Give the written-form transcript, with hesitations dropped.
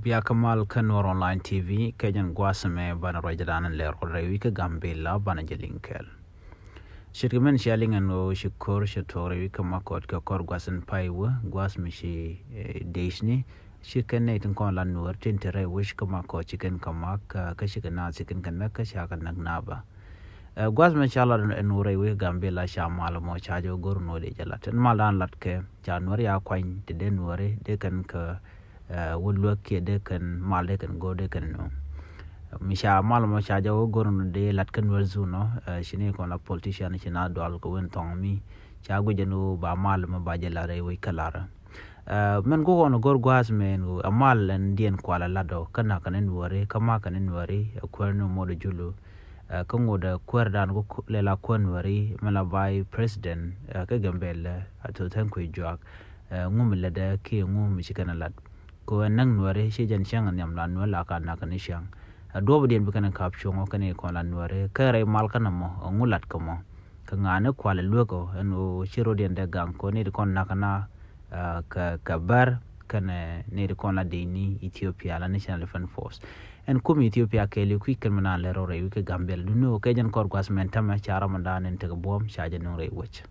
Bia Kamal Kanor Online TV, Kenyan Guasame, Bana Rajadan and Ler Rewika Gambela, Bana Jelinkel. Shirkimen Shelling and O Shikur Shatori, Kamakot, Kakor Guasan Paiwa, Guasmishi Deshni, Chicken Nathan Conlan Nur, Tintere, Wish Kamako, Chicken Kamak, Kashikanat, Chicken Kanaka, Shakan Nagnaba. Guasman Chalan and Urewi Gambela Shamal Mo Chajo Gurno de Jalat and Malan Latke, January Aquine, the Denwari, they can would look here, they can mal, they can go, they can know. Misha Malamo Chajo Gurno de Latkan Verzuno, Shinekon a politician, Shinado Alcoin Tommy, Chagujanu, Bamal, Bajalare, Wikalara. Men go on a gorguas men, a mal and Dian Kuala Lado, Kanakan and Worry, Kamakan and Worry, a querno modujulu. Congo da kwerdan go lela kwenwari malabai president kagambele ato tankwe juak ngumle da ki ngum chikana lat ko nang nware shi jan chang nyam lan wala ka na kan shang do bodien bi kan kap chongo kan ko lan nware kare mal kan mo ngulat ko mo ka ngane kwale lugo eno chiro den da gang ko ni kon na kana ka bar kana ne kon la dini Ethiopia la National Defense Force en kum Ethiopia ke le ku kan mana le ro re wi ke gambel du no ke jan kor gas men tama chara mandan en te bom shaje no re wech